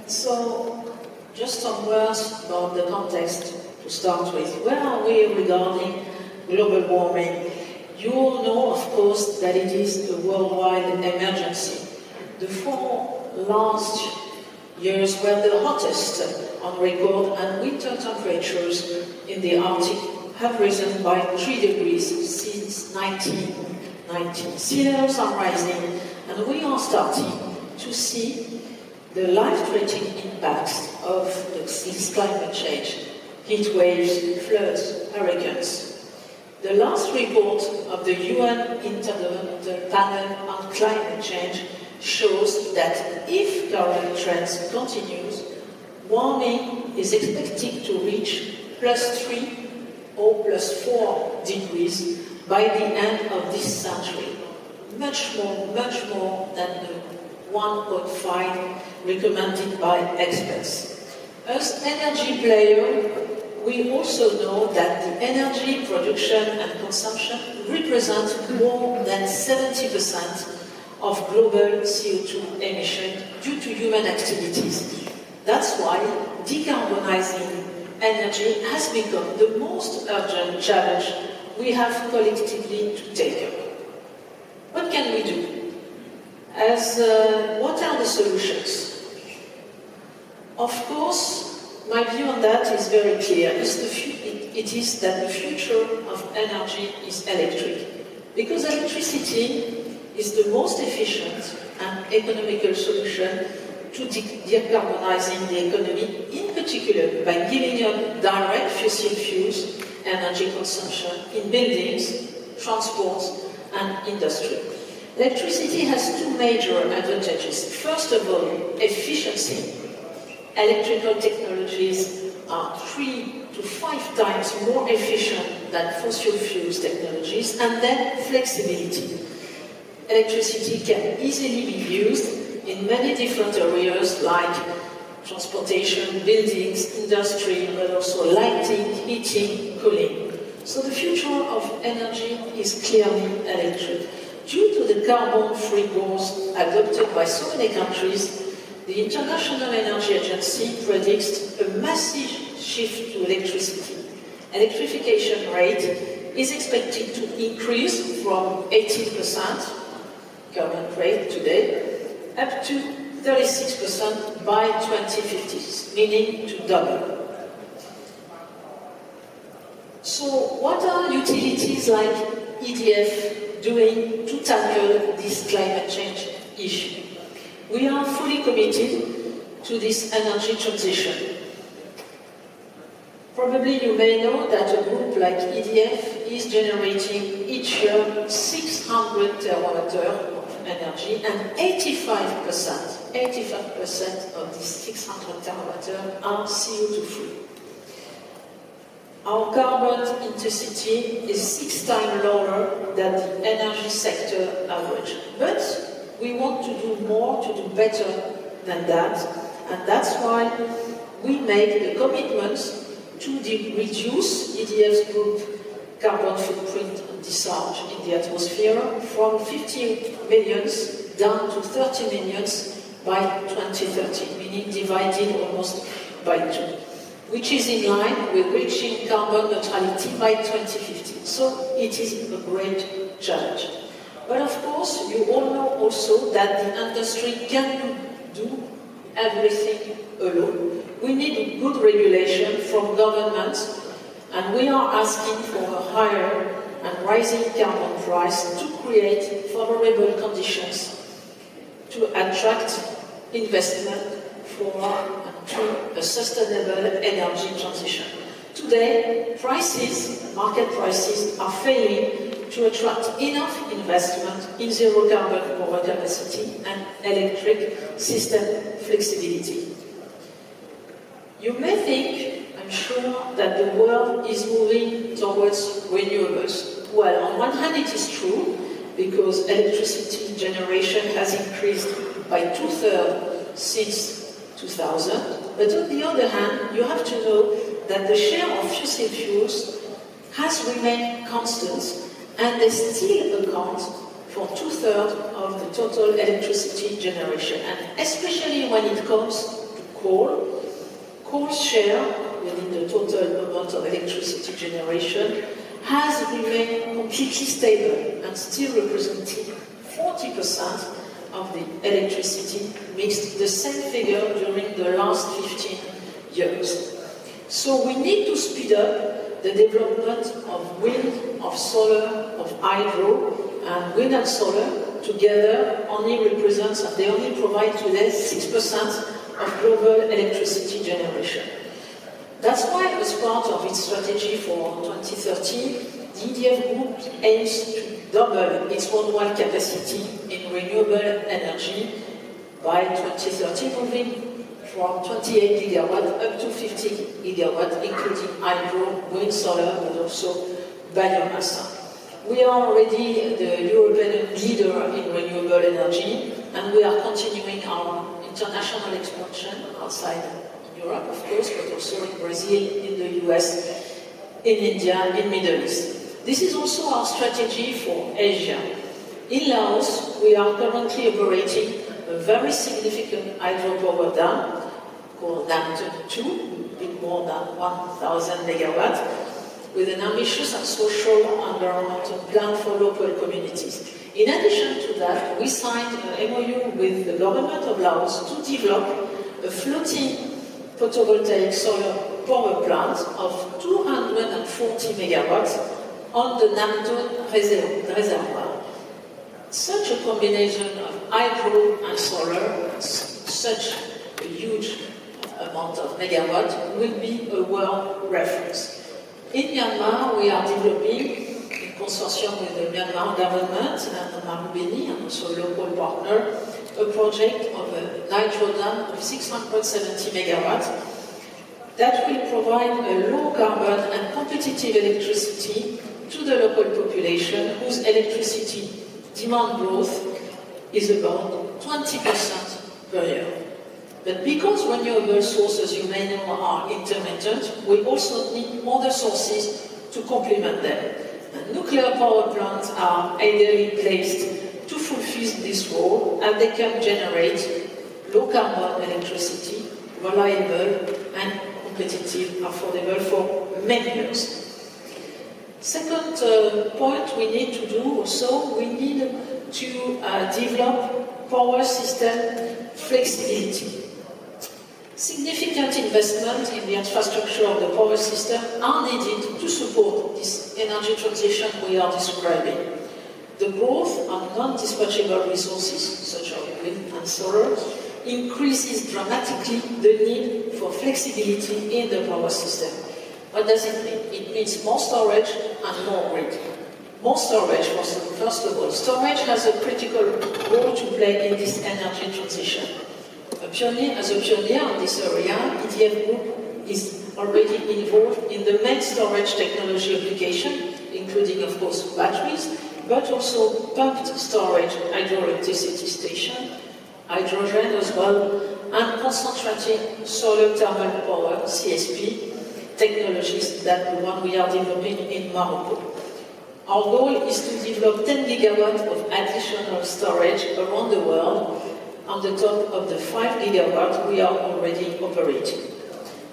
So, just some words about the context to start with. Where are we regarding global warming? You all know, of course, that it is a worldwide emergency. The 4 last years were the hottest on record, and winter temperatures in the Arctic have risen by 3 degrees since 1990. Sea levels are rising, and we are starting to see the life-threatening impacts of this climate change: heat waves, floods, hurricanes. The last report of the UN Intergovernmental Panel on Climate Change shows that if current trends continues, warming is expected to reach +3 or +4 degrees by the end of this century. Much more than the 1.5 recommended by experts. As energy player, we also know that the energy production and consumption represent more than 70% of global CO2 emissions due to human activities. That's why decarbonizing energy has become the most urgent challenge we have collectively to take up. What can we do? What are the solutions? Of course, my view on that is very clear. It is that the future of energy is electric. Because electricity is the most efficient and economical solution to decarbonizing the economy, in particular by giving up direct fossil fuels energy consumption in buildings, transport, and industry. Electricity has 2 major advantages. First of all, efficiency. Electrical technologies are 3 to 5 times more efficient than fossil fuels technologies, and then flexibility. Electricity can easily be used in many different areas like transportation, buildings, industry, but also lighting, heating, cooling. So the future of energy is clearly electric. Due to the carbon-free goals adopted by so many countries, the International Energy Agency predicts a massive shift to electricity. Electrification rate is expected to increase from 18%, current rate today, up to 36% by 2050, meaning to double. So what are utilities like EDF doing to tackle this climate change issue? We are fully committed to this energy transition. Probably you may know that a group like EDF is generating each year 600 TWh of energy, and 85% of these 600 TWh are CO2 free. Our carbon intensity is 6 times lower than the energy sector average. But we want to do more, to do better than that, and that's why we make the commitment to reduce EDF's group carbon footprint discharge in the atmosphere from 50 millions down to 30 millions by 2030, meaning divided almost by 2, which is in line with reaching carbon neutrality by 2050. So it is a great challenge. But of course, you all know also that the industry cannot do everything alone. We need good regulation from governments, and we are asking for a higher and rising carbon price to create favorable conditions to attract investment for a sustainable energy transition. Today, market prices are failing to attract enough investment in zero carbon power capacity and electric system flexibility. You may think, I'm sure, that the world is moving towards renewables. Well, on one hand it is true, because electricity generation has increased by 2/3 since 2000, but on the other hand, you have to know that the share of fossil fuels has remained constant, and they still account for 2/3 of the total electricity generation, and especially when it comes to coal. Coal's share within the total amount of electricity generation has remained completely stable and still representing 40% of the electricity mixed, the same figure during the last 15 years. So we need to speed up the development of wind, of solar, of hydro, and wind and solar together only represents, and they only provide today 6% of global electricity generation. That's why, as part of its strategy for 2030, the EDF Group aims to double its worldwide capacity in renewable energy by 2030, moving from 28 gigawatt up to 50 gigawatt, including hydro, wind, solar, but also biomass. We are already the European leader in renewable energy, and we are continuing our international expansion outside Europe, of course, but also in Brazil, in the US, in India, in Middle East. This is also our strategy for Asia. In Laos, we are currently operating a very significant hydropower dam called Dam 2, a bit more than 1,000 megawatts, with an ambitious and social environmental plan for local communities. In addition to that, we signed an MOU with the government of Laos to develop a floating photovoltaic solar power plant of 240 megawatts on the Namdon reservoir. Such a combination of hydro and solar, such a huge amount of megawatt, will be a world reference. In Myanmar, we are developing, in consortium with the Myanmar government and Marubeni, and also a local partner, a project of a hydro dam of 670 megawatts that will provide a low carbon and competitive electricity to the local population, whose electricity demand growth is about 20% per year. But because renewable sources, you may know, are intermittent, we also need other sources to complement them. And nuclear power plants are ideally placed to fulfill this role, and they can generate low-carbon electricity, reliable and competitive, affordable for many years. Second point we need to do also, we need to develop power system flexibility. Significant investment in the infrastructure of the power system are needed to support this energy transition we are describing. The growth of non-dispatchable resources, such as wind and solar, increases dramatically the need for flexibility in the power system. What does it mean? It means more storage and more grid. More storage, first of all. Storage has a critical role to play in this energy transition. As a pioneer in this area, EDF Group is already involved in the main storage technology application, including, of course, batteries, but also pumped storage, hydroelectricity station, hydrogen as well, and concentrating solar thermal power, CSP, technologies that the one we are developing in Morocco. Our goal is to develop 10 gigawatts of additional storage around the world on the top of the 5 gigawatts we are already operating.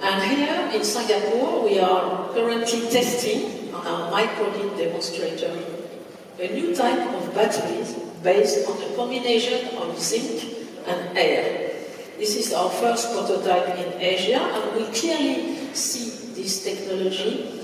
And here in Singapore, we are currently testing on our microgrid demonstrator a new type of batteries based on a combination of zinc and air. This is our first prototype in Asia, and we clearly see this technology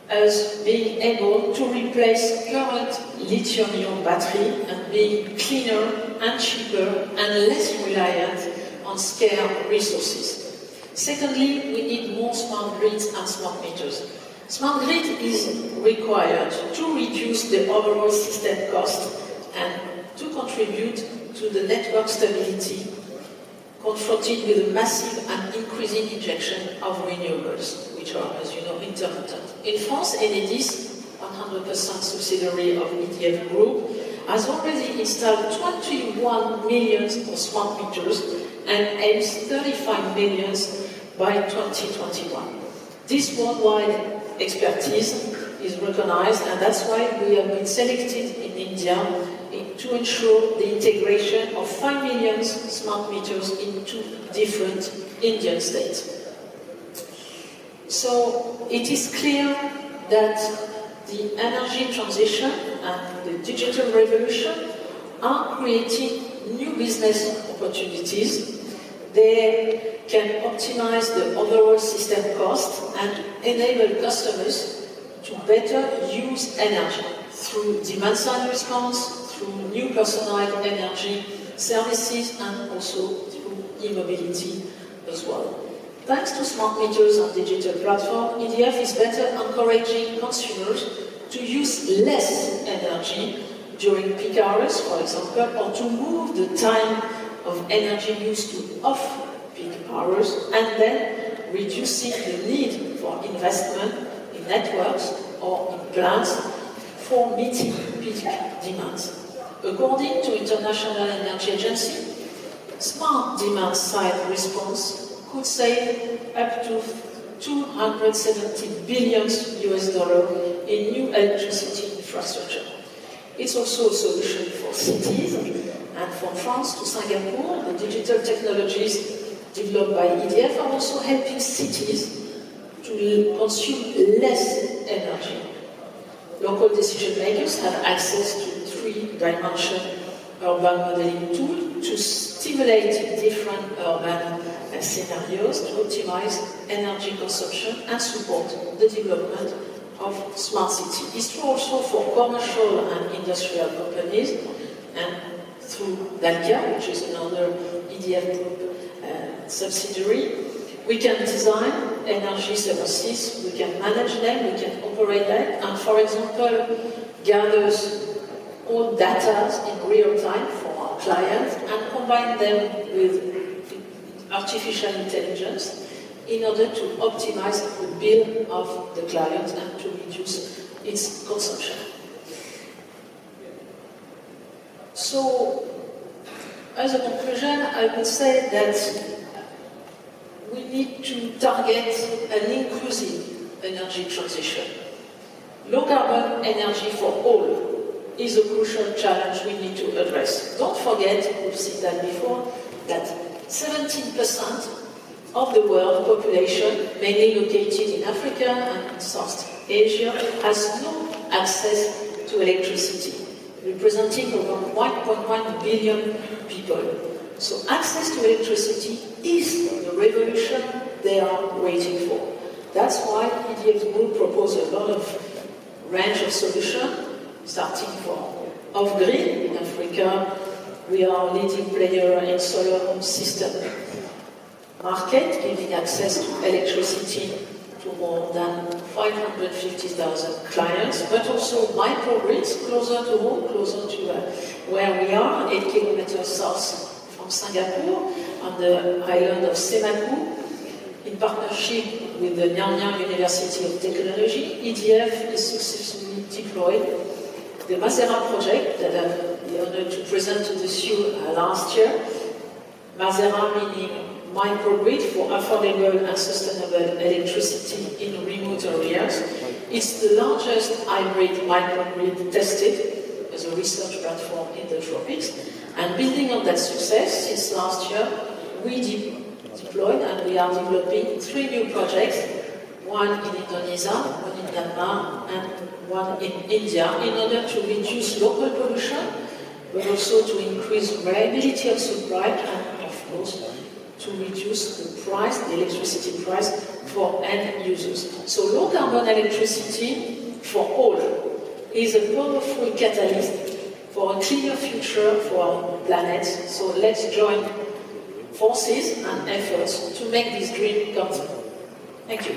as being able to replace current lithium-ion battery and being cleaner and cheaper and less reliant on scarce resources. Secondly, we need more smart grids and smart meters. Smart grid is required to reduce the overall system cost and to contribute to the network stability confronted with a massive and increasing injection of renewables, which are, as you know, intermittent. In France, Enedis, 100% subsidiary of EDF Group, has already installed 21 million of smart meters and aims 35 million by 2021. This worldwide expertise is recognized, and that's why we have been selected in India to ensure the integration of 5 million smart meters into different Indian states. So it is clear that the energy transition and the digital revolution are creating new business opportunities. They can optimize the overall system cost and enable customers to better use energy through demand-side response, through new personalized energy services, and also through e-mobility as well. Thanks to smart meters and digital platform, EDF is better encouraging consumers to use less energy during peak hours, for example, or to move the time of energy use to off-peak hours, and then reducing the need for investment in networks or in plants for meeting peak demands. According to International Energy Agency, smart demand-side response could save up to $270 billion in new electricity infrastructure. It's also a solution for cities, and from France to Singapore, the digital technologies developed by EDF are also helping cities to consume less energy. Local decision makers have access to 3-dimensional urban modeling tool to stimulate different urban scenarios to optimize energy consumption and support the development of smart city. It's true also for commercial and industrial companies, and through Dalkia, which is another EDF group subsidiary, we can design energy services, we can manage them, we can operate them, and for example, gathers all data in real time for our clients and combine them with artificial intelligence in order to optimize the bill of the client and to reduce its consumption. So, as a conclusion, I would say that we need to target an inclusive energy transition. Low carbon energy for all is a crucial challenge we need to address. Don't forget, we've seen that before, that 17% of the world population, mainly located in Africa and in South Asia, has no access to electricity, representing over 1.1 billion people. So access to electricity is the revolution they are waiting for. That's why EDF Group proposed a lot of range of solutions, starting from off-grid in Africa. We are a leading player in solar system market, giving access to electricity to more than 550,000 clients, but also microgrids closer to home, closer to where we are, 8 kilometers south from Singapore, on the island of Semaku. In partnership with the Nanyang University of Technology, EDF is successfully deployed the Mazera project that I had the honor to present to the SU last year. Mazera meaning microgrid for affordable and sustainable electricity in remote areas. It's the largest hybrid microgrid tested as a research platform in the tropics. And building on that success, since last year, we deployed and we are developing 3 new projects, one in Indonesia, one in Myanmar, and one in India, in order to reduce local pollution, but also to increase reliability of supply and, of course, to reduce the price, the electricity price for end users. So low carbon electricity for all is a powerful catalyst for a cleaner future for our planet. So let's join forces and efforts to make this dream come true. Thank you.